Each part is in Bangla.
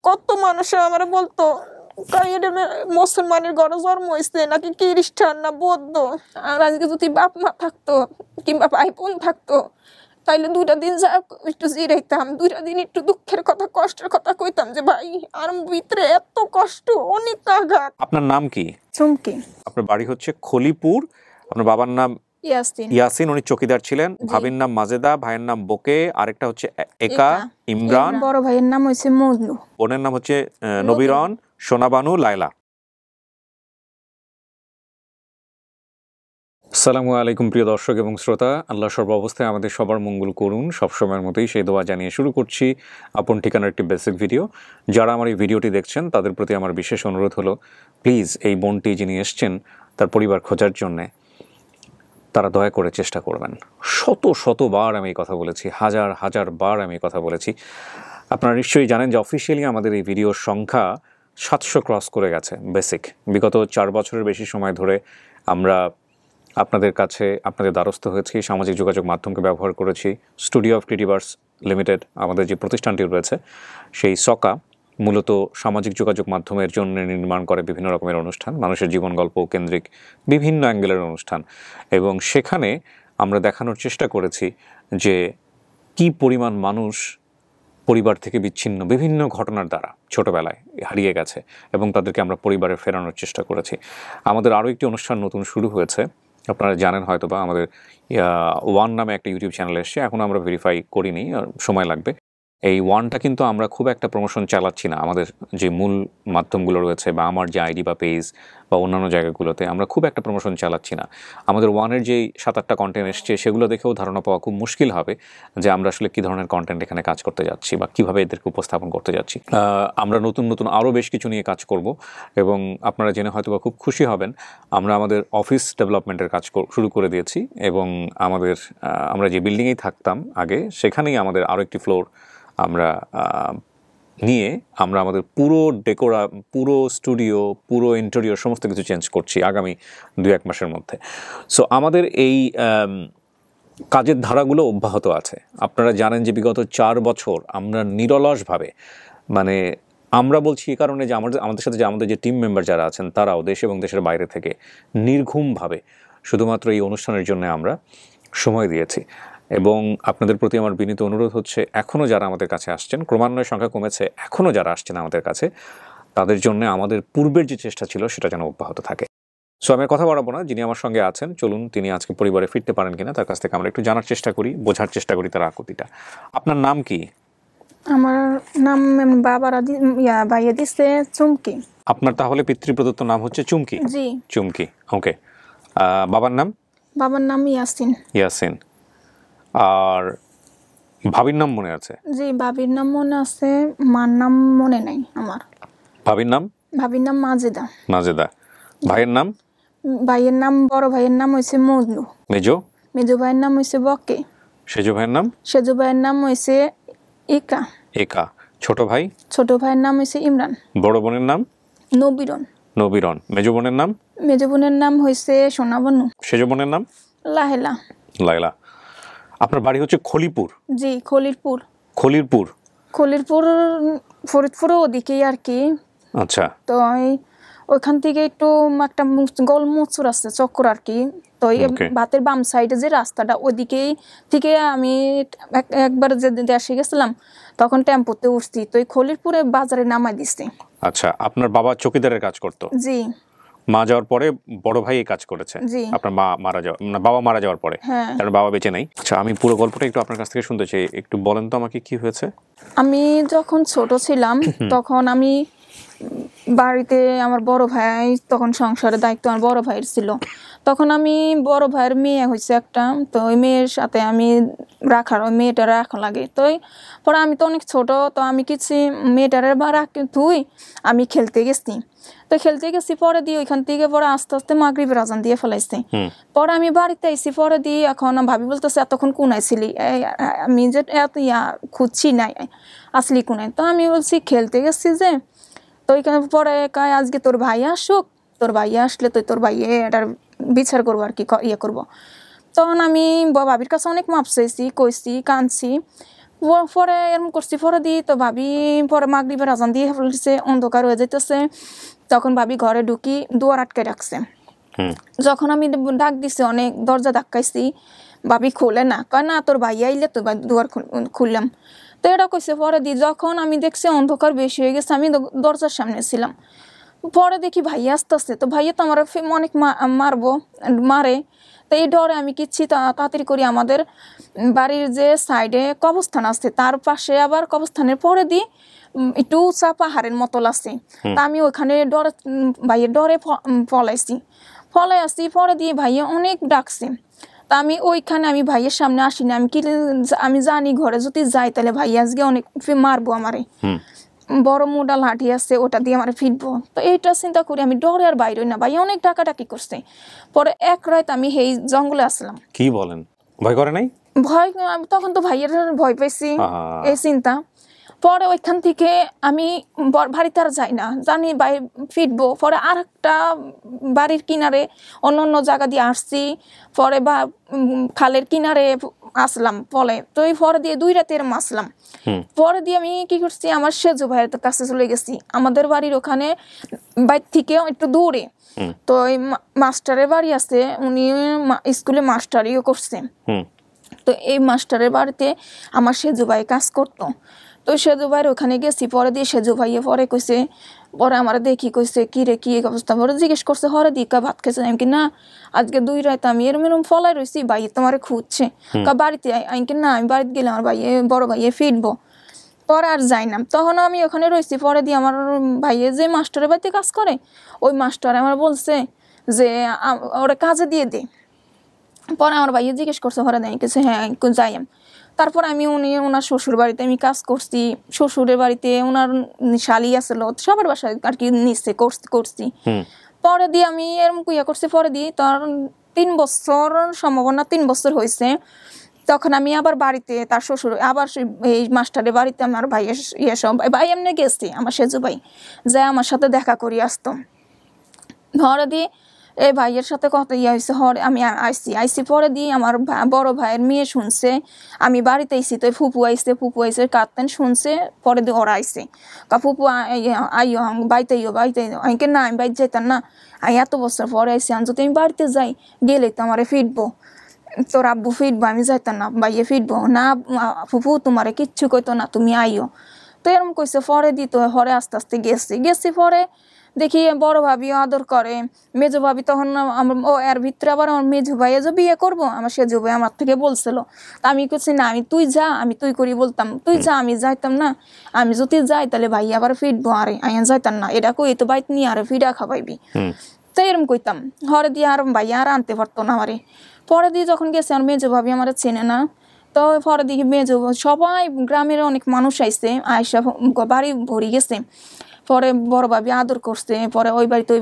কত মানুষ আমার বলতো মুসলমানের ঘরে জন্ম হয়েছে নাকি খ্রিস্টান না বৌদ্ধ। আর আজকে যদি বাপ মা থাকতো কিংবা ভাই বোন থাকতো তাইলে 2টা দিন যা একটু জিরাইতাম, 2টা দিন একটু দুঃখের কথা কষ্টের কথা কইতাম যে ভাই আর ভিতরে এত কষ্ট, অনেক আঘাত। আপনার নাম কি? চুমকি। আপনার বাড়ি হচ্ছে খলিপুর। আপনার বাবার নাম ইয়াসিন, উনি চৌকিদার ছিলেন। ভাবির নাম মাজেদা, ভাইয়ের নাম বোকে, আরেকটা হচ্ছে একা, ইমরান, বড় ভাইয়ের নাম হচ্ছে মজনু, বোনের নাম হচ্ছে নবীরন, সোনাবানু, লায়লা। আসসালামু আলাইকুম প্রিয় দর্শক এবং শ্রোতা, আল্লাহ সর্বাবস্থায় আমাদের সবার মঙ্গল করুন, সবসময়ের মতোই সেই দোয়া জানিয়ে শুরু করছি আপন ঠিকানার একটি বেসিক ভিডিও। যারা আমার এই ভিডিওটি দেখছেন তাদের প্রতি আমার বিশেষ অনুরোধ হলো, প্লিজ এই বোনটি যিনি এসছেন তার পরিবার খোঁজার জন্যে তারা দয়া করে চেষ্টা করবেন। শতবার আমি এই কথা বলেছি, হাজার বার আমি এই কথা বলেছি। আপনারা নিশ্চয়ই জানেন যে অফিসিয়ালি আমাদের এই ভিডিওর সংখ্যা 700 ক্রস করে গেছে বেসিক। বিগত 4 বছরের বেশি সময় ধরে আমরা আপনাদের কাছে আপনাদের দ্বারস্থ হয়েছি, সামাজিক যোগাযোগ মাধ্যমকে ব্যবহার করেছি। Studio of creative arts limited আমাদের যে প্রতিষ্ঠানটি রয়েছে, সেই সকা মূলত সামাজিক যোগাযোগ মাধ্যমের জন্য নির্মাণ করে বিভিন্ন রকমের অনুষ্ঠান, মানুষের জীবন গল্প কেন্দ্রিক বিভিন্ন অ্যাঙ্গেলের অনুষ্ঠান। এবং সেখানে আমরা দেখানোর চেষ্টা করেছি যে কি পরিমাণ মানুষ পরিবার থেকে বিচ্ছিন্ন বিভিন্ন ঘটনার দ্বারা ছোটবেলায় হারিয়ে গেছে এবং তাদেরকে আমরা পরিবারে ফেরানোর চেষ্টা করেছি। আমাদের আরও একটি অনুষ্ঠান নতুন শুরু হয়েছে, আপনারা জানেন হয়তো বা, আমাদের ওয়ান নামে একটা ইউটিউব চ্যানেল এসছে। এখন আমরা ভেরিফাই করিনি, সময় লাগবে। এই ওয়ানটা কিন্তু আমরা খুব একটা প্রমোশন চালাচ্ছি না। আমাদের যে মূল মাধ্যমগুলো রয়েছে বা আমার যে আইডি বা পেজ বা অন্যান্য জায়গাগুলোতে আমরা খুব একটা প্রমোশন চালাচ্ছি না। আমাদের ওয়ানের যেই 7-8টা কন্টেন্ট এসছে সেগুলো দেখেও ধারণা পাওয়া খুব মুশকিল হবে যে আমরা আসলে কী ধরনের কন্টেন্ট এখানে কাজ করতে যাচ্ছি বা কীভাবে এদেরকে উপস্থাপন করতে যাচ্ছি। আমরা নতুন আরও বেশ কিছু নিয়ে কাজ করব এবং আপনারা জেনে হয়তো বা খুব খুশি হবেন, আমরা আমাদের অফিস ডেভেলপমেন্টের কাজ শুরু করে দিয়েছি এবং আমরা যে বিল্ডিংয়েই থাকতাম আগে, সেখানেই আমাদের আরও একটি ফ্লোর আমরা নিয়ে আমরা আমাদের পুরো পুরো স্টুডিও, পুরো ইন্টেরিয়র সমস্ত কিছু চেঞ্জ করছি আগামী 2-1 মাসের মধ্যে। সো আমাদের এই কাজের ধারাগুলো অব্যাহত আছে। আপনারা জানেন যে বিগত 4 বছর আমরা নিরলসভাবে, মানে আমরা বলছি এই কারণে যে আমাদের সাথে যে আমাদের যে টিম মেম্বার যারা আছেন তারাও দেশ এবং দেশের বাইরে থেকে নির্ঘুমভাবে শুধুমাত্র এই অনুষ্ঠানের জন্য আমরা সময় দিয়েছি। এবং আপনাদের প্রতি আমার বিনীত অনুরোধ হচ্ছে, এখনও যারা আমাদের কাছে আসছেন, ক্রমান্বয়ে সংখ্যা কমেছে, এখনও যারা আসছেন আমাদের কাছে, তাদের জন্য আমাদের পূর্বের যে চেষ্টা ছিল সেটা যেন অব্যাহত থাকে। সো আমি কথা বাড়াবো না, যিনি আমার সঙ্গে আছেন, চলুন তিনি আজকে পরিবারে ফিরতে পারেন কিনা তার কাছ থেকে আমরা একটু জানার চেষ্টা করি, বোঝার চেষ্টা করি তার আকুতিটা। আপনার নাম কি? আমার নাম ভাইয়া দিছে চুমকি। আপনার তাহলে পিতৃপ্রদত্ত নাম হচ্ছে চুমকি? জি, চুমকি। ওকে। বাবার নাম? বাবার নাম ইয়াসিন। আর ভাবির নাম মনে আছে? জি, ভাবির নাম মনে আছে, মার নাম মনে নাই আমার। ভাবির নাম মাজেদা। ভাইয়ের ভাইয়ের নাম বড় ভাইয়ের নাম হইছে মজনু। মেজো ভাইয়ের নাম হইছে বকে। সেজো ভাইয়ের নাম হইছে একা। ছোট ভাইয়ের নাম হইছে ইমরান। বড় বোনের নাম নবীরন। মেজো বোনের নাম হইছে সোনাবানু। সেজো বোনের নাম লায়লা। আপনার বাড়ি হচ্ছে খলিপুর? জি, খলিরপুর ফরিদপুর ওদিকেই আর কি। আচ্ছা। তো ওইখান থেকে একটু একটা গোল মোচুর আছে, চক্কর আর কি। তো ভাতের বাম সাইডে যে রাস্তাটা, ওইদিকেই থেকে আমি একবার যে দেশে গেছিলাম তখন টেম্পোতে উঠছি, তো খলিরপুরে বাজারে নামাই দিছি। আচ্ছা, আপনার বাবা চৌকিদারের কাজ করতো? জি। মা যাওয়ার পরে বড় ভাই এই কাজ করেছে? আপনার বাবা মারা যাওয়ার পরে? কারণ বাবা বেঁচে নাই। আচ্ছা, আমি পুরো গল্পটা একটু আপনার কাছ থেকে শুনতে চাই, একটু বলেন তো আমাকে কি হয়েছে। আমি যখন ছোট ছিলাম তখন আমি বাড়িতে, আমার বড় ভাই তখন সংসারের দায়িত্ব আমার বড় ভাইয়ের ছিল, তখন আমি বড় ভাইয়ের মেয়ে হয়েছে একটা, তো ওই মেয়ের সাথে আমি মেয়েটা রাখা লাগে। তো পরে আমি তো অনেক ছোট, তো আমি কিছু মেয়েটারে আমি খেলতে গেছি পরে দিয়ে ওইখান থেকে পরে আস্তে আস্তে মাগরিবের আজান দিয়ে ফেলাইছি। পরে আমি বাড়িতে আইসি, পরে দিয়ে এখন ভাবি বলতেছে এতক্ষণ কোনাইছিলি, আমি যে খুঁজছি নাই আসলি কোনায়। তো আমি বলছি খেলতে গেছি যে, তো ওইখানে পরে আজকে তোর ভাই আসলে তো তোর ভাইয়ে এটার বিচার করবো আর কি, করবো। তখন আমি ভাবির কাছে অনেক মাপ চাইছি, কইছি, কাঁদছি। পরে এরকম করছি পরে দিই তো ভাবি পরে মাগরিবের আজান দিয়ে ফেলছে, অন্ধকার হয়ে যেতেছে। তখন ভাবি ঘরে ঢুকি, দুয়ার আটকে রাখছে। যখন আমি ডাক দিছি, অনেক দরজা ধাক্কাইছি, ভাবি খোলে না, কয় না তোর ভাই আইলে তো দুয়ার খুললাম। তো এটা কইছে পরে দি যখন আমি দেখছি অন্ধকার বেশি হয়ে গেছে, আমি দরজার সামনে ছিলাম। পরে দেখি ভাইয়া আসতেছে, তো ভাইয়া তো আমার অনেক মারে। তো এই ডরে আমি কিচ্ছি তাড়াতাড়ি করি আমাদের বাড়ির যে সাইডে কবরস্থান আছে তার পাশে আবার কবরস্থানের পরে দি একটু উঁচা পাহাড়ের মতল আছে। তা আমি ওখানে ডরে ভাইয়ের ডরে ফলাই আসছি। পরে দিয়ে ভাইয়া অনেক ডাকছে। তা আমি ওইখানে আমি ভাইয়ের সামনে আসিনি। আমি জানি ঘরে যদি যাই তাহলে ভাইয়া আজকে অনেক মারবো আমারে, বড় মোটা লাঠি আছে ওটা দিয়ে আমার ফিরবো। তো এইটা চিন্তা করি আমি ডরে আর বাইরে না, ভাইয়া অনেক ডাকাডাকি করছে। পরে এক রাত আমি এই জঙ্গলে আসলাম। কি বলেন, ভয় করে নাই? ভয় তখন তো ভাইয়ের ভয় পাইছি, এই চিন্তা। পরে ওইখান থেকে আমি বাড়িতে আর যাই না, জানি বাইরে ফিরবো। পরে আর একটা বাড়ির কিনারে অন্য জায়গা দিয়ে আসছি। পরে বা খালের কিনারে আসলাম পরে। তো এই পরে দিয়ে 2 রাতের আসলাম। পরে দিয়ে আমি কি করছি, আমার সেজু ভাইয়ের কাছে চলে গেছি। আমাদের বাড়ির ওখানে বাইর থেকে একটু দূরে। তো এই মাস্টারের বাড়ি আছে, উনি স্কুলে মাস্টারিও করছে। তো এই মাস্টারের বাড়িতে আমার সেজু ভাই কাজ করতো। তো সেজু ভাইয়ের ওখানে গেছি। পরে দিয়ে সেজু ভাইয়ে পরে কইছে, পরে আমার দেখি কইছে কি রে কি অবস্থা। পরে জিজ্ঞেস করছে হরে দিকা ভাত খেয়েছে? আমি কি না, আজকে 2 রাত আমি এরম ফলাই রয়েছি, ভাই তোমার খুঁজছে। বাড়িতে আমি কি না, আমি বাড়িতে গেলে আমার ভাইয়ে বড় ভাইয়ে ফিরবো। পরে আর যাই না, তখন আমি ওখানে রয়েছি। পরে দিয়ে আমার ভাইয়ে যে মাস্টারের বাড়িতে কাজ করে, ওই মাস্টার আমার বলছে যে ওরা কাজে দিয়ে দে। পরে আমার ভাইয়া জিজ্ঞেস করছে হরে দেয় কিছু, হ্যাঁ যাই। তারপর আমি ওনার শ্বশুর বাড়িতে আমি কাজ করছি। শ্বশুরের বাড়িতে ওনার শালি আসলো, সবার বাসায় আর কি নিচ্ছে করছি। পরে দিয়ে আমি এরকম কুইয়া করছি। পরে দিয়ে তার 3 বছর সম্ভাবনা 3 বছর হয়েছে। তখন আমি আবার বাড়িতে তার শ্বশুর আবার এই মাস্টারের বাড়িতে আমার ভাইয়ের সব ভাই এমনি গেছি, আমার সেজু ভাই যে আমার সাথে দেখা করি আসতো। ধরে দিয়ে এই ভাইয়ের সাথে কথা হয়েছে, হরে আমি আইসি। পরে দিয়ে আমার বড় ভাইয়ের মেয়ে শুনছে আমি বাড়িতে আইসি। তো ফুপু আইসে কাঁদতেন শুনছে। পরে দিয়ে ওরা আইসে, ফুপু আইও বাইতে আমি না, আমি বাইতে যাইতাম না, আমি এত বছর পরে আইসি, আমি যদি আমি বাড়িতে যাই গেলে তো আমারে ফিরবো, তোর আব্বু ফিরবো, আমি যাইতাম না, ভাইয়ে ফিরবো না। ফুপু তোমারে কিচ্ছু কইতো না, তুমি আইও। তো এরকম কইছে। পরে দিত হরে আস্তে আস্তে গেছি। পরে দেখি বড় ভাবিও আদর করে, মেজো ভাবি তখন এর ভিতরে আবার আমার মেজো ভাইয়া যে বিয়ে করবো, আমার সেজো ভাই আমার থেকে বলছিল। তা আমি করছি না, আমি তুই যা, আমি তুই করি বলতাম, তুই যা, আমি যাইতাম না। আমি যদি যাই তাহলে ভাইয়া আবার ফিরবো, আরে আইয়া যাইতাম না, এটা কই তো বাইত নিয়ে আরে ফিরা খাবাইবি। তো এরকম কইতাম। হরে দিয়ে আর ভাইয়া আর আনতে পারতো না আমারে। পরে দিয়ে যখন গেছে আর মেজো ভাবি আমার চেনে না। তো পরে দিকে মেজো সবাই গ্রামের অনেক মানুষ আইসা বাড়ি ভরি গেছে। পরে বড় ভাবি আদর করছে। পরে ওই বাড়িতে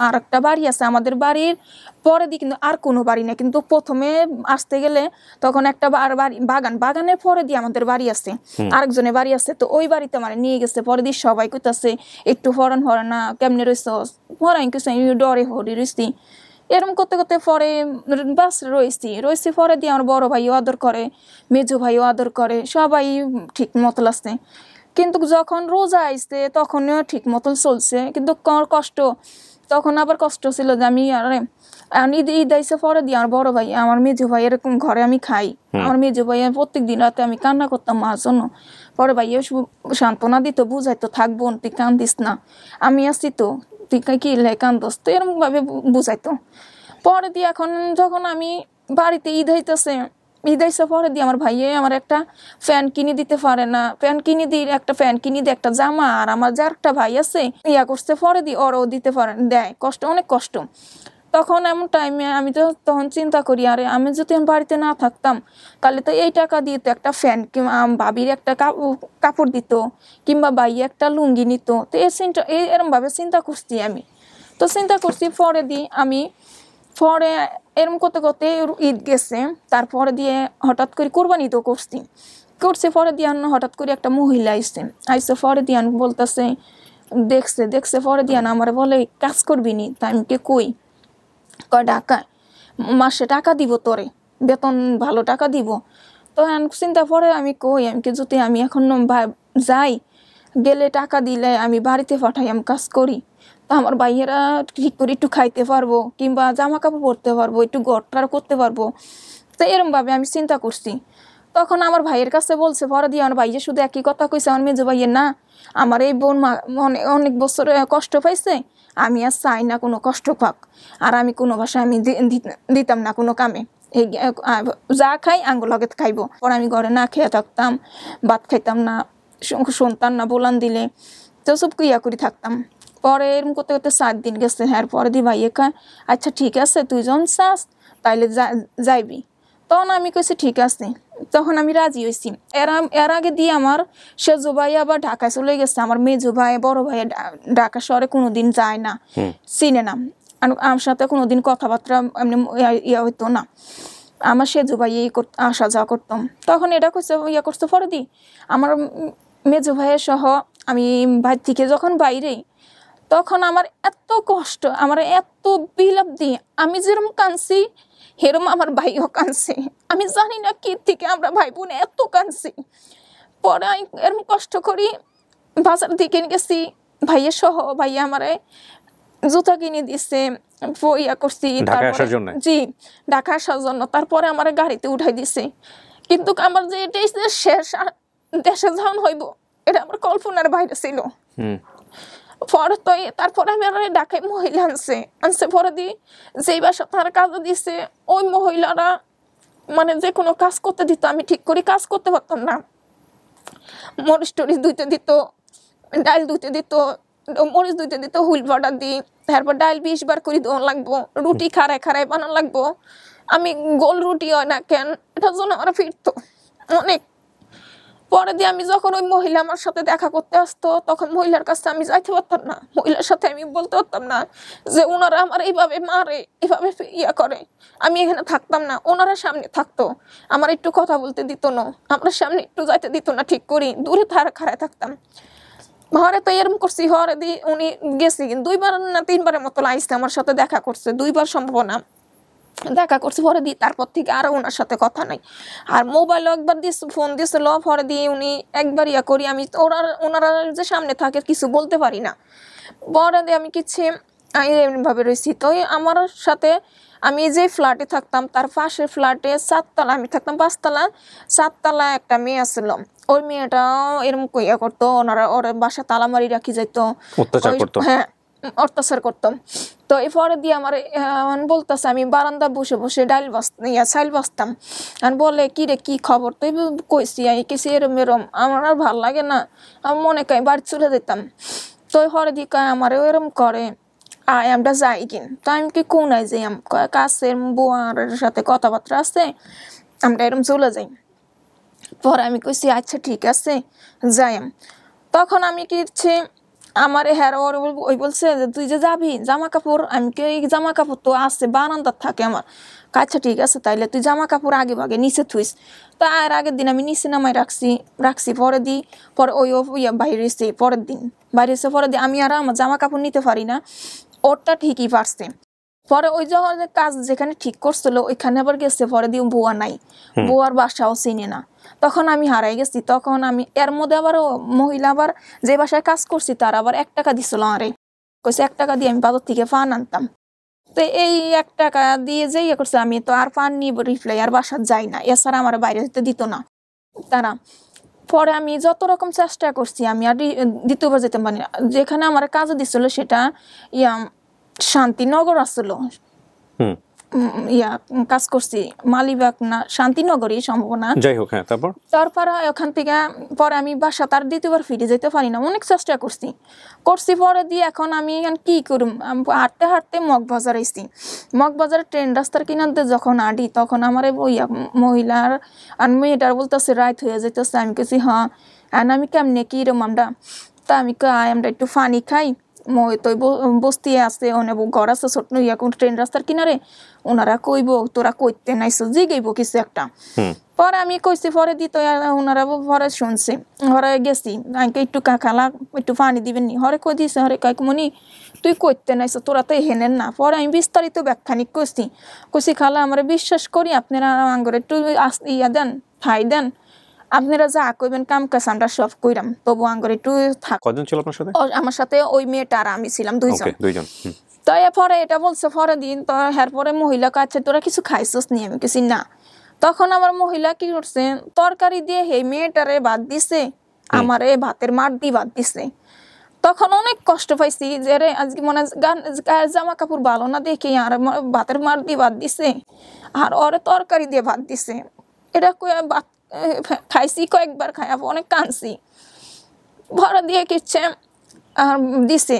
আর একটা বাড়ি আছে আমাদের বাড়ির পরে দিয়ে, কিন্তু আর কোনো বাড়ি না। কিন্তু প্রথমে আসতে গেলে তখন একটা বাড়ি বাগানের পরে দিয়ে আমাদের বাড়ি আছে, আরেকজনের বাড়ি আছে। তো ওই বাড়িতে মানে নিয়ে গেছে। পরে দিয়ে সবাই কইতাছে একটু হরে না, কেমনে রয়েছ হরাই কিছু, ডরে হরি রয়েছি। এরকম করতে করতে পরে বাস রয়েছি। পরে দিয়ে আমার বড় ভাইও আদর করে, মেজো ভাইও আদর করে, সবাই ঠিক মতো আসছে। কিন্তু যখন রোজা আইসে তখনও ঠিক মতো চলছে, কিন্তু কষ্ট তখন আবার কষ্ট ছিল যে আমি ঈদ আইসে পরে দিয়ে আমার বড় ভাই আমার মেজো ভাই এরকম ঘরে আমি খাই। আমার মেজো ভাই প্রত্যেক দিন রাতে আমি কান্না করতাম মার জন্য। পরে ভাইয়া সান্ত্বনা দিত, বুঝাইতো থাকবো, তুই কান্দিস না, আমি আসছি তো, তুই কি কান্দস, তো এরকম ভাবে বুঝাইতো। পরে দিয়ে এখন যখন আমি বাড়িতে ঈদ হইতেছে পরে দিয়ে আমার ভাইয়ে আমার একটা ফ্যান কিনে দিতে পারে না, একটা ফ্যান কিনে দিয়ে একটা জামা, আর আমার যার একটা ভাই আছে করছে পরে দিয়ে ওরও দিতে পারে দেয়, অনেক কষ্ট। তখন এমন টাইমে আমি তো তখন চিন্তা করি, আরে আমি যদি বাড়িতে না থাকতাম তাহলে তো এই টাকা দিয়ে তো একটা ফ্যান কিংবা ভাবির একটা কাপড় দিত, কিংবা ভাইয়ে একটা লুঙ্গি নিত। তো এরম ভাবে চিন্তা করছি আমি। তো চিন্তা করছি পরে দিয়ে আমি পরে এরম করতে করতে ঈদ গেছে। তারপরে দিয়ে হঠাৎ করে কোরবানি তো করছি পরে দিয়ে হঠাৎ করে একটা মহিলা আইসে পরে দিয়ে বলতেছে দেখছে পরে দিয়ে আমার বলে কাজ করবি নি। তাই আমি কই, কয় ঢাকা মাসে টাকা দিব তোরে, বেতন ভালো টাকা দিব। তো চিন্তা পরে আমি কই আমি কি যদি আমি এখন যাই গেলে টাকা দিলে আমি বাড়িতে পাঠাই আমি কাজ করি, তো আমার ভাইয়েরা ঠিক করে একটু খাইতে পারবো কিংবা জামা কাপড় পরতে পারবো, একটু ঘরটার করতে পারবো। তো এরমভাবে আমি চিন্তা করছি। তখন আমার ভাইয়ের কাছে বলছে পরে দিয়ে আমার ভাইয়া শুধু একই কথা কইছে, আমার মেজো ভাইয়ের না আমার এই বোন অনেক বছর কষ্ট পাইছে, আমি আর চাই না কোনো কষ্ট পাক, আর আমি কোনো ভাষায় আমি দিতাম না কোনো কামে, এই যা খাই আঙ্গুল লগে খাইবো। পরে আমি ঘরে না খেয়ে থাকতাম, ভাত খাইতাম না, শুনতাম না বলান দিলে, তো সব ইয়া করে থাকতাম। পরে এরকম করতে করতে 7 দিন গেছে। হ্যাঁ পরে দি ভাইয়ে কয় আচ্ছা ঠিক আছে তুই যখন চাস তাইলে যাইবি। তখন আমি কইছি ঠিক আছে, তখন আমি রাজি হয়েছি। এর আগে দিয়ে আমার সেজো ভাই আবার ঢাকায় চলে গেছে, আমার মেজো ভাই বড় ভাই ঢাকা শহরে কোনোদিন যায় না, চিনে না, আমার সাথে কোনোদিন কথাবার্তা এমনি ইয়া হইতো না। আমার সেজো ভাই আসা যাওয়া করতাম। তখন এটা করছে ইয়া করছে পরে দি আমার মেজো ভাইয়ের সহ আমি বাড়ি থেকে যখন বাইরে, তখন আমার এত কষ্ট, আমার এত বিলাপ দিয়ে আমি যেরকম কাঁদছি সেরকম আমার ভাইও কাঁদছে। আমি জানি না কি থেকে আমরা ভাই বোন এত কাঁদছি। পরে এরকম কষ্ট করি বাজার দিকে গেছি ভাইয়ের সহ, ভাইয়া আমারে জুতা কিনে দিছে, ইয়া করছি জি ঢাকা আসার জন্য। তারপরে আমার গাড়িতে উঠাই দিছে। কিন্তু আমার যে এটাই শেষ দেশে যখন হইব এটা আমার কল্পনার বাইরে ছিল। পরে তো তারপরে আমি আর ঢাকায় মহিলা আনছে পরে দি যেই বাসা তার কাজ দিছে ওই মহিলারা মানে যে কোনো কাজ করতে দিত, আমি ঠিক করে কাজ করতে পারতাম না। মরিচ টরিচ ধুইতে দিত, ডাল ধুইতে দিত, মরিচ ধুইতে দিত, হুইল পাউডার দিই, তারপর ডাল 20 বার করে দেওয়া লাগবো, রুটি খাড়ায় খাড়ায় বানানো লাগবো। আমি গোল রুটি হয় না কেন এটার জন্য আমার ফিরতো অনেক। পরে দিয়ে আমি যখন ওই মহিলা আমার সাথে দেখা করতে আসতো তখন মহিলার কাছে আমি যাইতে পারতাম না, মহিলার সাথে আমি বলতে পারতাম না যে ওনারা আমার এইভাবে মারে, এইভাবে ইয়া করে। আমি এখানে থাকতাম না, ওনারা সামনে থাকতো, আমার একটু কথা বলতে দিত না, আমার সামনে একটু যাইতে দিত না, ঠিক করি দূরে খাড়ায় থাকতাম। হরে তো এরকম করছি, হরে দিয়ে উনি গেছি 2 বার না 3 বারের মতো লাইছে আমার সাথে দেখা করছে, 2 বার সম্ভব না দেখা করছে। পরে দিয়ে তারপর থেকে আরো ওনার সাথে কথা নাই। আর মোবাইলও একবার ফোন দিয়েছিল, পরে দিয়ে উনি একবার ইয়া করি আমি ওনারা যে সামনে থাকে কিছু বলতে পারি না। পরে দিয়ে আমি কিছু এমনিভাবে রয়েছি। তো আমার সাথে আমি যে ফ্ল্যাটে থাকতাম তার পাশের ফ্ল্যাটে 4 তলা, আমি থাকতাম 5 তলা, 4 তলা একটা মেয়ে আসছিল। ওই মেয়েটাও এরকম কইয়া করতো, ওর বাসা তালামারি রাখি যাইতো, হ্যাঁ অত্যাচার করতাম। তো এরপরে দিয়ে আমার বলতেছে আমি বারান্দা বসে বসে চাইল বাঁচতাম। আর বলে কি রে কি খবর, তো কইছি কিছু এরম আমার আর ভাল লাগে না, আমার মনে কয় বাড়ি চলে যেতাম। তো পরে দিয়ে কয় আমার এরম করে আমরা যাই কিন। তো আমি কি কোন যাই, কাছের বুয়ার সাথে কথাবার্তা আছে, আমরা এরম চলে যাই। পরে আমি কইছি আচ্ছা ঠিক আছে যাই। তখন আমি কি আমার হ্যাঁ ওই বলছে যে তুই যে যাবি জামা কাপড়, আমি কি জামা কাপড় তো আছে বারান্দার থাকে আমার। আচ্ছা ঠিক আছে তাইলে তুই জামা কাপড় আগে ভাগে নিচে থুইস। তা আর আগের দিন আমি নিচে নামাই রাখছি পরে দিই, পরে ওই বাইরে এসে পরের দিন বাইরে এসে পরে দিই আমি আর আমার জামা কাপড় নিতে পারি না, ওরটা ঠিকই পারছে। পরে ওই যখন কাজ যেখানে ঠিক করছিল ওইখানে আবার গেছে, পরে দিয়ে বুয়া নাই, বুয়ার বাসাও চিনে না। তখন আমি হারাই গেছি। তখন আমি এর মধ্যে আবার মহিলা আবার যে বাসায় কাজ করছি তার আবার 1 টাকা দিছিল আরে, কইছে 1 টাকা দিয়ে আমি বাজার থেকে পান আনতাম। তো এই 1 টাকা দিয়ে যে ইয়ে করছে আমি তো আর পান নিব রিপ্লাই আর বাসার যাই না, এছাড়া আমার বাইরে যেতে দিত না তারা। পরে আমি যত রকম চেষ্টা করছি আমি আর দ্বিতীয়বার যেতে পারি না। যেখানে আমার কাজে দিছিল সেটা শান্তিনগর আসলো, কাজ করছি মালিবাগ না শান্তিনগরই সম্ভব না, যাই হোক। হ্যাঁ তারপরে ওখান থেকে পরে আমি বাসা তার দ্বিতীয়বার ফিরে যেতে পারি না, অনেক চেষ্টা করছি পরে দিয়ে এখন আমি কি করুম, হাঁটতে হাঁটতে মগবাজার আইছি। মগবাজারে ট্রেন রাস্তার কিনারতে যখন আডি তখন আমার মহিলার আর মেয়েটার বলতেছে রাত হয়ে যেতেছে। আমি কেছি হ্যাঁ, আর আমি কেমনে কি রকম আমরা, তা আমি আমরা একটু পানি খাই, মই তো বস্তি আছে অনেক ঘর আছে ছোট ইয়া কোন ট্রেন রাস্তার কিনারে ওনারা কইব তোরা কইতে নাইছো জিগাইব কিছু একটা পরে আমি কইছি পরে দিত ওনারা পরে শুনছে ঘরে গেছি আইকে একটু খালা একটু পানি দিবেন নি হরে কই দিছে হরে কাকমনি তুই কইতে নাইছো তোরা তো হেনেন না পরে আমি বিস্তারিত ব্যাখ্যানিক কইছি খালা আমরা বিশ্বাস করি আপনারা আঙ্গরে একটু ইয়া দেন ঠাই দেন আপনারা যা কইবেন কাম কাজ আমরা সব কইরাম তবু আঙ্গরে একটু থাক। কজন ছিল আপনার সাথে? আমার সাথে ওই মেয়েটা আর আমি ছিলাম দুইজন। তো পরে এটা বলছে পরে দিন তো এর পরে মহিলা কাছে তোরা কিছু খাইছস নি আমি কিছু না। তখন আমার মহিলা কি করছে তরকারি দিয়ে হে মেয়েটারে ভাত দিছে আমারে ভাতের মার দিয়ে ভাত দিছে। তখন অনেক কষ্ট পাইছি যে রে আজকে মনে জামা কাপড় ভালো না দেখে আর ভাতের মার দিয়ে ভাত দিছে আর ওরে তরকারি দিয়ে ভাত দিছে। এটা ভাত খাইছি কয়েকবার খাইয়া অনেক কাঁদছি ভরা দিয়ে কিচ্ছে আর দিছে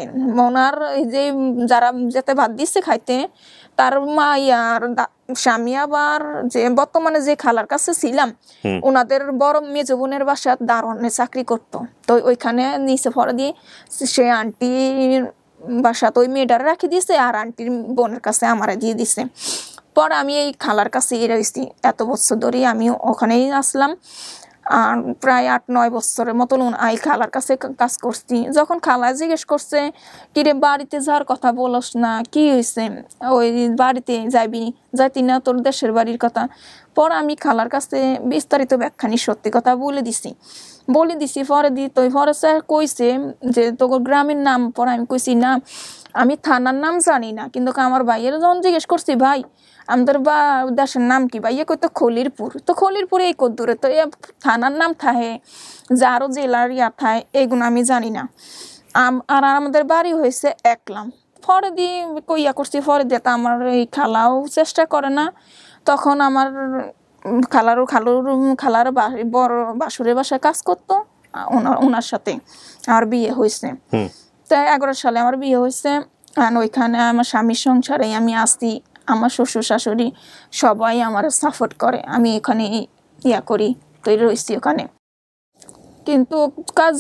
ওনার যে যারা যেতে ভাত দিচ্ছে খাইতে তার মা আর স্বামী আবার যে বর্তমানে যে খালার কাছে ছিলাম ওনাদের বড় মেজ বোনের বাসা দারোয়ানে চাকরি করতো তো ওইখানে নিচে ভরা দিয়ে সে আন্টির বাসা তো ওই মেয়েটার রাখি দিছে আর আন্টির বোনের কাছে আমারে দিয়ে দিছে। পরে আমি এই খালার কাছে রয়েছি এত বছর ধরে আমি ওখানেই আসলাম আর প্রায় 8-9 বছরের মতন এই খালার কাছে কাজ করছি। যখন খালা জিজ্ঞেস করছে কিরে বাড়িতে যাওয়ার কথা বলস না কি হয়েছে ওই বাড়িতে যাইতি না তোর দেশের বাড়ির কথা পরে আমি খালার কাছে বিস্তারিত ব্যাখ্যানি সত্যি কথা বলে দিছি পরে তো পরে স্যার কইছে যে তোর গ্রামের নাম পরে আমি কইছি না আমি থানার নাম জানি না কিন্তু আমার ভাইয়ের যখন জিজ্ঞেস করছি ভাই আমাদের বা দেশের নাম কি ভাইয়া কই তো খলিরপুর তো খলিরপুরে এই কদ্দূরে তো থানার নাম থাহে যে আরো জেলার ইয়া থায় এগুলো আমি জানি না। আর আমাদের বাড়ি হয়েছে একলাম পরে দিয়ে কইয়া করছি পরে দিয়ে তা আমার এই খালাও চেষ্টা করে না। তখন আমার খালার বড় বাসুরের বাসায় কাজ করতো ওনার সাথে আমার বিয়ে হয়েছে। তাই 11 সালে আমার বিয়ে হয়েছে আর ওইখানে আমার স্বামীর সংসারে আমি আসি আমার শ্বশুর শাশুড়ি সবাই আমার সাপোর্ট করে আমি এখানে ইয়া করি তৈরি রয়েছি ওখানে। কিন্তু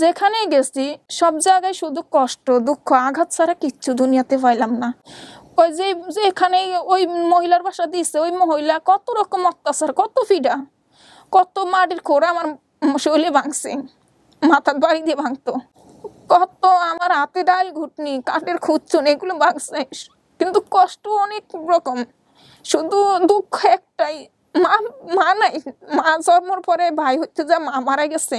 যেখানে গেছি সব জায়গায় শুধু কষ্ট দুঃখ আঘাত ছাড়া কিচ্ছু দুনিয়াতে পাইলাম না। ওই যে এখানে ওই মহিলার বাসা দিয়েছে ওই মহিলা কত রকম অত্যাচার কত ফিডা কত মাটির খোড়া আমার শরীরে ভাঙছে মাথার বাড়ি দিয়ে ভাঙতো কত আমার হাতে ডাল ঘুটনি কাঠের খুঁজছুন এগুলো ভাঙছে কিন্তু কষ্ট অনেক রকম শুধু দুঃখ একটাই মা নাই মা জন্মর পরে ভাই হচ্ছে যা মা মারা গেছে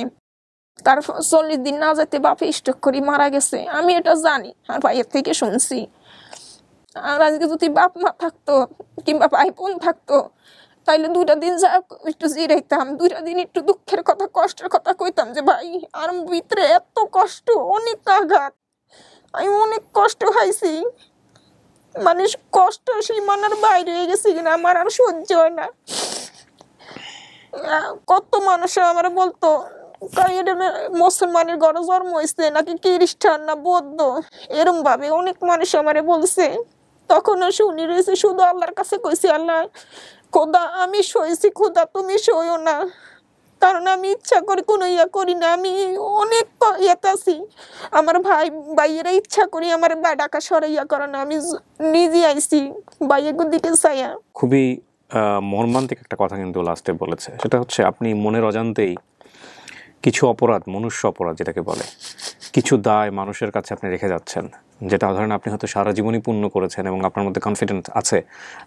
তার 40 দিন না যেতে বাপে স্ট্রোক করে মারা গেছে আমি এটা জানি আর ভাইয়ের থেকে শুনছি। আর আজকে যদি বাপ মা থাকতো কিংবা ভাই বোন থাকতো তাইলে 2টা দিন যা একটু জিরাইতাম 2টা দিন একটু দুঃখের কথা কষ্টের কথা কইতাম যে ভাই আর ভিতরে এত কষ্ট অনেক আঘাত আমি অনেক কষ্ট খাইছি মানে কষ্ট সীমানার বাইরে হয়ে গেছি কিনা আমার আর সহ্য হয় না। কত মানুষ আমার বলতো মুসলমানের ঘরে জন্ম হয়েছে নাকি খ্রিস্টান না বৌদ্ধ এরম ভাবে অনেক মানুষ আমারে বলছে। তখনও শুনি রয়েছে শুধু আল্লাহর কাছে কইছি আল্লাহ খোদা আমি সইছি খোদা তুমি সইও না কারণ আমি ইচ্ছা করে কোনো ইয়া করি না আমি অনেক ইয়েতে আছি আমার ভাইয়েরা ইচ্ছা করি আমার ঢাকা শহরে ইয়া করে না আমি নিজে আইছি ভাইয়ের দিকে চাইয়া। খুবই মর্মান্তিক একটা কথা কিন্তু লাস্টে বলেছে সেটা হচ্ছে আপনি মনের অজান্তেই কিছু অপরাধ মনুষ্য অপরাধ যেটাকে বলে কিছু দায় মানুষের কাছে আপনি রেখে যাচ্ছেন যেটা ধরেন আপনি হয়তো সারা জীবনই পূর্ণ করেছেন এবং আপনার মধ্যে কনফিডেন্স আছে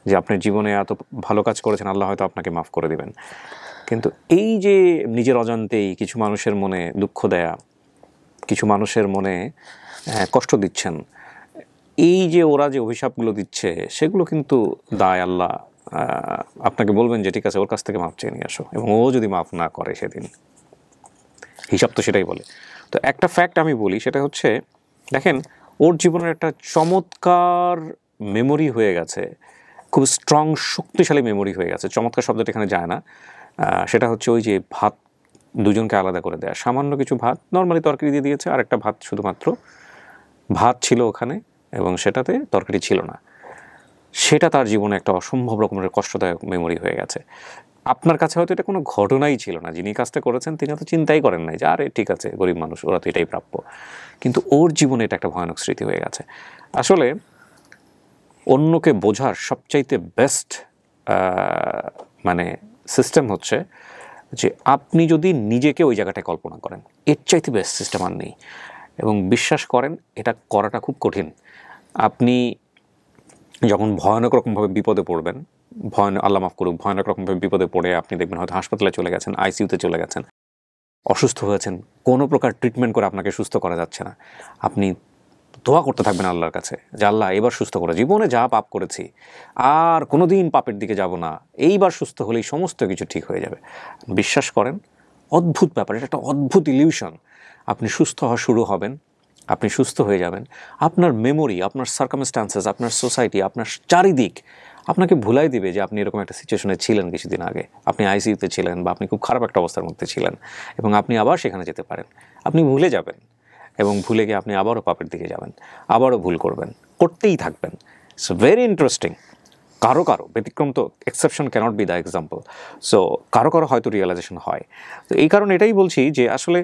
যে আপনি জীবনে এত ভালো কাজ করেছেন আল্লাহ হয়তো আপনাকে মাফ করে দিবেন কিন্তু এই যে নিজের অজান্তেই কিছু মানুষের মনে দুঃখ দেয়া কিছু মানুষের মনে কষ্ট দিচ্ছেন এই যে ওরা যে অভিশাপগুলো দিচ্ছে সেগুলো কিন্তু দায় আল্লাহ আপনাকে বলবেন যে ঠিক আছে ওর কাছ থেকে মাফ চেয়ে নিয়ে আসো এবং ও যদি মাফ না করে সেদিন হিসাব তো সেটাই বলে। তো একটা ফ্যাক্ট আমি বলি সেটা হচ্ছে দেখেন ওর জীবনের একটা চমৎকার মেমোরি হয়ে গেছে খুব স্ট্রং শক্তিশালী মেমোরি হয়ে গেছে চমৎকার শব্দটা এখানে যায় না সেটা হচ্ছে ওই যে ভাত দুজনকে আলাদা করে দেয়া সামান্য কিছু ভাত নর্মালি তরকারি দিয়ে দিয়েছে আর একটা ভাত শুধুমাত্র ভাত ছিল ওখানে এবং সেটাতে তরকারি ছিল না সেটা তার জীবনে একটা অসম্ভব রকমের কষ্টদায়ক মেমোরি হয়ে গেছে। আপনার কাছে হয়তো এটা কোনো ঘটনাই ছিল না, যিনি কাজটা করেছেন তিনি তো চিন্তাই করেন নাই যে আরে ঠিক আছে গরিব মানুষ, ওরা তো এটাই প্রাপ্য, কিন্তু ওর জীবনে এটা একটা ভয়ানক স্মৃতি হয়ে গেছে। আসলে অন্যকে বোঝার সবচাইতে বেস্ট মানে সিস্টেম হচ্ছে যে আপনি যদি নিজেকে ওই জায়গাটায় কল্পনা করেন, এর চাইতে বেস্ট সিস্টেম আর নেই। এবং বিশ্বাস করেন এটা করাটা খুব কঠিন। আপনি যখন ভয়ানক রকমভাবে বিপদে পড়বেন, আল্লাহ মাফ করুক, ভয়ানক রকমভাবে বিপদে পড়ে আপনি দেখবেন হয়তো হাসপাতালে চলে গেছেন, আইসিইউতে চলে গেছেন, অসুস্থ হয়েছেন, কোনো প্রকার ট্রিটমেন্ট করে আপনাকে সুস্থ করা যাচ্ছে না, আপনি দোয়া করতে থাকবেন আল্লাহর কাছে যে আল্লাহ এবার সুস্থ করে, জীবনে যা পাপ করেছি আর কোনোদিন পাপের দিকে যাব না, এইবার সুস্থ হলেই সমস্ত কিছু ঠিক হয়ে যাবে। বিশ্বাস করেন অদ্ভুত ব্যাপার, এটা একটা অদ্ভুত ইলিউশন। আপনি সুস্থ হওয়া শুরু হবেন, আপনি সুস্থ হয়ে যাবেন, আপনার মেমোরি, আপনার সার্কামস্ট্যান্সেস, আপনার সোসাইটি, আপনার চারিদিক আপনাকে ভুলাই দিবে যে আপনি এরকম একটা সিচুয়েশনে ছিলেন কিছুদিন আগে, আপনি আইসিইউতে ছিলেন বা আপনি খুব খারাপ একটা অবস্থার মধ্যে ছিলেন, এবং আপনি আবার সেখানে যেতে পারেন। আপনি ভুলে যাবেন এবং ভুলে গিয়ে আপনি আবারও পাপের দিকে যাবেন, আবারও ভুল করবেন, করতেই থাকবেন। It's very interesting. কারো কারো ব্যতিক্রম, তো exception cannot be the example. So কারো কারো হয়তো রিয়েলাইজেশন হয়। তো এই কারণে এটাই বলছি যে আসলে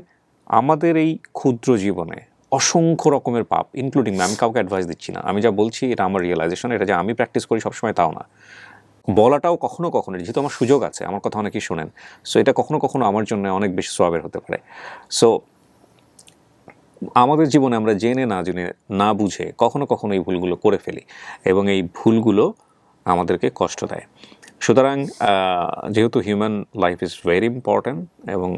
আমাদের এই ক্ষুদ্র জীবনে অসংখ্য রকমের পাপ, ইনক্লুডিং, আমি কাউকে অ্যাডভাইস দিচ্ছি না, আমি যা বলছি এটা আমার রিয়েলাইজেশন, এটা যে আমি প্র্যাকটিস করি সবসময় তাও না, বলাটাও কখনো কখনো, যেহেতু আমার সুযোগ আছে, আমার কথা অনেকেই শোনেন, সো এটা কখনো কখনো আমার জন্য অনেক বেশি সওয়াবের হতে পারে। সো আমাদের জীবনে আমরা জেনে না জেনে না বুঝে কখনো কখনো এই ভুলগুলো করে ফেলি এবং এই ভুলগুলো আমাদেরকে কষ্ট দেয়। সুতরাং যেহেতু human life is very important, এবং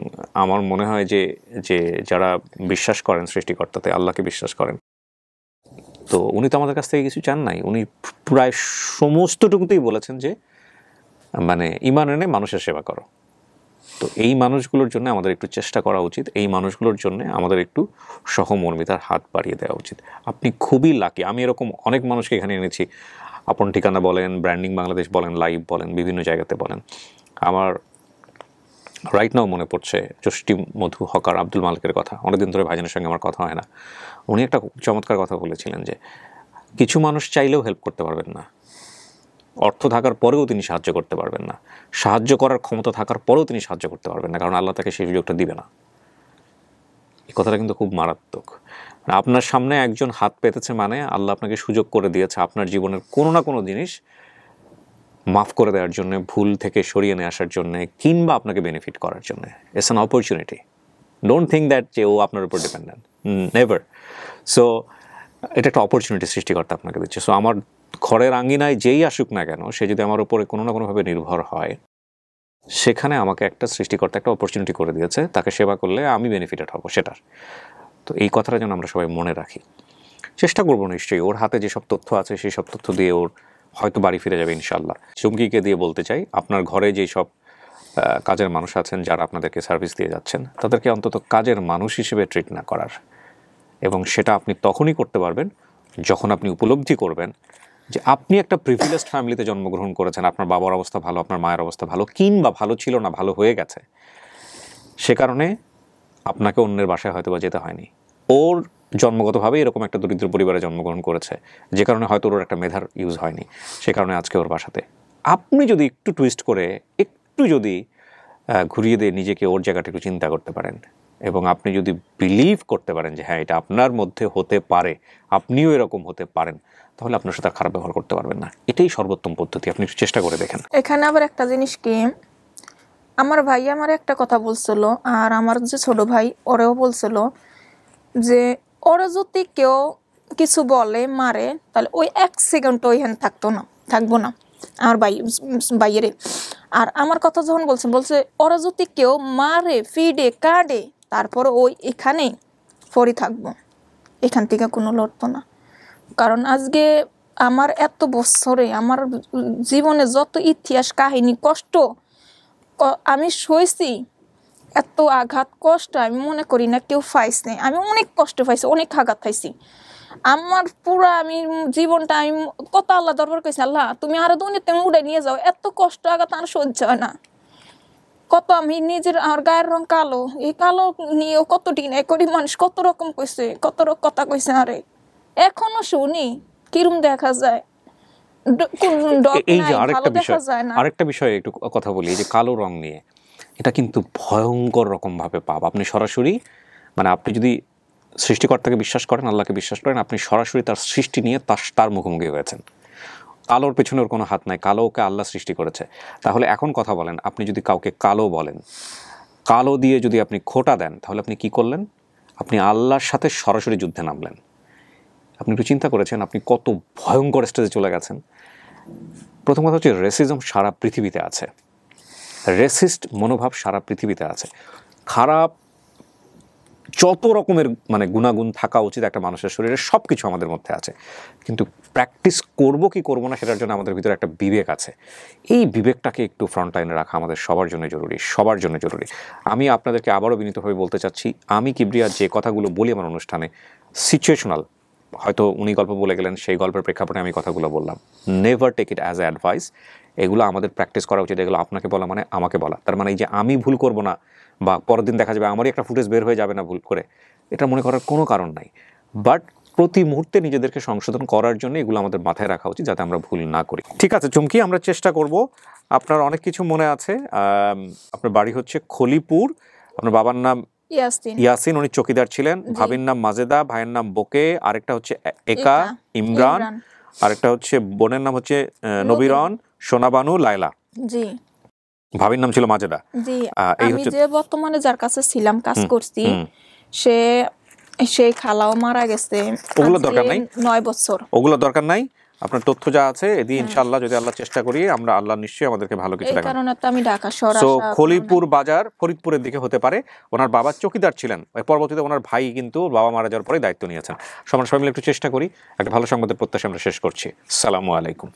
আমার মনে হয় যে যে যারা বিশ্বাস করেন সৃষ্টিকর্তাতে, আল্লাহকে বিশ্বাস করেন, তো উনি তো আমাদের কাছ থেকে কিছু চান নাই, উনি প্রায় সমস্তটুকুতেই বলেছেন যে মানে ঈমান এনে মানুষের সেবা করো। তো এই মানুষগুলোর জন্য আমাদের একটু চেষ্টা করা উচিত, এই মানুষগুলোর জন্য আমাদের একটু সহমর্মিতার হাত বাড়িয়ে দেওয়া উচিত। আপনি খুবই লাকি, আমি এরকম অনেক মানুষকে এখানে এনেছি, আপন ঠিকানা বলেন, ব্র্যান্ডিং বাংলাদেশ বলেন, লাইভ বলেন, বিভিন্ন জায়গাতে বলেন। আমার রাইট নাও মনে পড়ছে যষ্টি মধু হকার আব্দুল মালিকের কথা, অনেকদিন ধরে ভাইজানের সঙ্গে আমার কথা হয় না, উনি একটা চমৎকার কথা বলেছিলেন যে কিছু মানুষ চাইলেও হেল্প করতে পারবেন না, অর্থ থাকার পরেও তিনি সাহায্য করতে পারবেন না, সাহায্য করার ক্ষমতা থাকার পরেও তিনি সাহায্য করতে পারবেন না, কারণ আল্লাহ তাকে সেই সুযোগটা দিবে না। এই কথাটা কিন্তু খুব মারাত্মক। আপনার সামনে একজন হাত পেতেছে মানে আল্লাহ আপনাকে সুযোগ করে দিয়েছে আপনার জীবনের কোনো না কোনো জিনিস মাফ করে দেওয়ার জন্য, ভুল থেকে সরিয়ে নিয়ে আসার জন্য, কিংবা আপনাকে বেনিফিট করার জন্য। It's an opportunity. Don't think that যে ও আপনার উপর ডিপেন্ডেন্ট, নেভার। সো এটা একটা অপরচুনিটি সৃষ্টিকর্তা আপনাকে দিচ্ছে। সো আমার ঘরের আঙ্গিনায় যেই আসুক না কেন, সে যদি আমার উপরে কোনো না কোনোভাবে নির্ভর হয়, সেখানে আমাকে একটা সৃষ্টিকর্তা একটা অপরচুনিটি করে দিয়েছে, তাকে সেবা করলে আমি বেনিফিটেড হব সেটার। তো এই কথাটা যেন আমরা সবাই মনে রাখি। চেষ্টা করবো নিশ্চয়ই, ওর হাতে যেসব তথ্য আছে সেই সব তথ্য দিয়ে ওর হয়তো বাড়ি ফিরে যাবে ইনশাল্লাহ। চুমকিকে দিয়ে বলতে চাই, আপনার ঘরে যেই সব কাজের মানুষ আছেন যারা আপনাদেরকে সার্ভিস দিয়ে যাচ্ছেন, তাদেরকে অন্তত কাজের মানুষ হিসেবে ট্রিট না করার। এবং সেটা আপনি তখনই করতে পারবেন যখন আপনি উপলব্ধি করবেন যে আপনি একটা প্রিভিলেজড ফ্যামিলিতে জন্মগ্রহণ করেছেন, আপনার বাবার অবস্থা ভালো, আপনার মায়ের অবস্থা ভালো, কিংবা ভালো ছিল না, ভালো হয়ে গেছে, সে কারণে আপনাকে অন্যের বাসায় হয়তো বা যেতে হয়নি। ওর জন্মগতভাবে এরকম একটা দরিদ্র পরিবারে জন্মগ্রহণ করেছে, যে কারণে হয়তো ওর একটা মেধার ইউজ হয়নি, সে কারণে আজকে ওর বাসাতে। আপনি যদি একটু টুইস্ট করে, একটু যদি ঘুরিয়ে দিয়ে নিজেকে ওর জায়গাটা একটু চিন্তা করতে পারেন, এবং আপনি যদি বিলিভ করতে পারেন যে হ্যাঁ এটা আপনার মধ্যে হতে পারে, আপনিও এরকম হতে পারেন, তাহলে আপনার সাথে খারাপ ব্যবহার করতে পারবেন না। এটাই সর্বোত্তম পদ্ধতি, আপনি একটু চেষ্টা করে দেখেন। এখানে আবার একটা জিনিস কি, আমার ভাই আমার একটা কথা বলছিল, আর আমার যে ছোট ভাই ওরেও বলছিল যে ওরা যদি কেউ কিছু বলে মারে, তাহলে ওই 1 সেকেন্ড ওইখানে থাকবো না আমার ভাইয়েরে। আর আমার কথা যখন বলছে ওরা যদি কেউ মারে, ফিডে, কাটে, তারপরে ওই এখানেই পড়ে থাকবো, এখান থেকে কোনো লড়তো না। কারণ আজকে আমার এত বছরে আমার জীবনে যত ইতিহাস কাহিনী কষ্ট আমি সইছি, এত আঘাত কষ্ট আমি মনে করি না কেউ পাইছে। আমি অনেক কষ্ট পাইছি, অনেক আঘাত পাইছি। আমার পুরা আমি জীবনটা আমি কত আল্লাহ দরবার করেছি, আল্লাহ তুমি আরো দুনিয়াতে উড়ে নিয়ে যাও, এত কষ্ট আঘাত আর সহ্য হয় না। কত আমি নিজের আর গায়ের রং কালো, এই কালো নিয়েও কত দিন একটি মানুষ কত রকম কইছে, কত কথা কইছে, আরে এখনো শুনি কিরম দেখা যায় এই যে আরেকটা বিষয় একটু কথা বলি, এই যে কালো রং নিয়ে, এটা কিন্তু ভয়ঙ্কর রকম ভাবে পাপ। আপনি সরাসরি মানে আপনি যদি সৃষ্টিকর্তাকে বিশ্বাস করেন, আল্লাহকে বিশ্বাস করেন, আপনি সরাসরি তার সৃষ্টি নিয়ে তার মুখোমুখি হয়েছেন। কালোর পেছনে ওর কোনো হাত নাই, কালোকে আল্লাহ সৃষ্টি করেছে। তাহলে এখন কথা বলেন, আপনি যদি কাউকে কালো বলেন, কালো দিয়ে যদি আপনি খোঁটা দেন, তাহলে আপনি কি করলেন? আপনি আল্লাহর সাথে সরাসরি যুদ্ধে নামলেন। আপনি একটু চিন্তা করেছেন আপনি কত ভয়ঙ্কর স্টেজে চলে গেছেন? প্রথম কথা হচ্ছে রেসিজম সারা পৃথিবীতে আছে, রেসিস্ট মনোভাব সারা পৃথিবীতে আছে। খারাপ যত রকমের মানে গুণাগুণ থাকা উচিত একটা মানুষের শরীরে, সব কিছু আমাদের মধ্যে আছে, কিন্তু প্র্যাকটিস করব কি করব না সেটার জন্য আমাদের ভিতরে একটা বিবেক আছে। এই বিবেকটাকে একটু ফ্রন্ট লাইনে রাখা আমাদের সবার জন্য জরুরি, সবার জন্য জরুরি। আমি আপনাদেরকে আবারও বিনীতভাবে বলতে চাচ্ছি, আমি কিবরিয়া যে কথাগুলো বলি আমার অনুষ্ঠানে সিচুয়েশনাল, হয়তো উনি গল্প বলে গেলেন, সেই গল্পের প্রেক্ষাপটে আমি কথাগুলো বললাম। Never take it as a advice. এগুলো আমাদের প্র্যাকটিস করা উচিত। এগুলো আপনাকে বলা মানে আমাকে বলা, তার মানে এই যে আমি ভুল করব না বা পরের দিন দেখা যাবে আমারই একটা ফুটেজ বের হয়ে যাবে না ভুল করে, এটা মনে করার কোনো কারণ নাই। বাট প্রতি মুহূর্তে নিজেদেরকে সংশোধন করার জন্য এগুলো আমাদের মাথায় রাখা উচিত, যাতে আমরা ভুল না করি। ঠিক আছে চুমকি, আমরা চেষ্টা করব। আপনার অনেক কিছু মনে আছে। আপনার বাড়ি হচ্ছে খলিপুর, আপনার বাবার নাম ইয়াসিন, উনি চৌকিদার ছিলেন, ভাবির নাম মাজেদা, ভাইয়ের নাম বোকে, আরেকটা হচ্ছে একা ইমরান, আরেকটা হচ্ছে বোনের নাম হচ্ছে নবীরন, সোনাবানু, লায়লা। জি, ভাবির নাম ছিল মাজেদা। জি, আমি যে বর্তমানে যার কাছে ছিলাম কাজ করছি, সেই খালাও মারা গেছে। ওগুলো দরকার নাই, 9 বছর, ওগুলো দরকার নাই। আপনার তথ্য যা আছে এদিকে ইনশাআল্লাহ যদি আল্লাহ চেষ্টা করি, আমরা আল্লাহ নিশ্চয়ই আমাদেরকে ভালো কিছু দেখাবেন। এই কারণে তো আমি ঢাকা শহর আসা। সো খলিপুর বাজার ফরিদপুরের দিকে হতে পারে। ওনার বাবা চৌকিদার ছিলেন, পরবর্তীতে ওনার ভাই কিন্তু বাবা মারা যাওয়ার পরে দায়িত্ব নিয়েছেন। সবাই মিলে একটু চেষ্টা করি। একটা ভালো সংবাদের প্রত্যাশা আমরা শেষ করছি। আসসালামু আলাইকুম।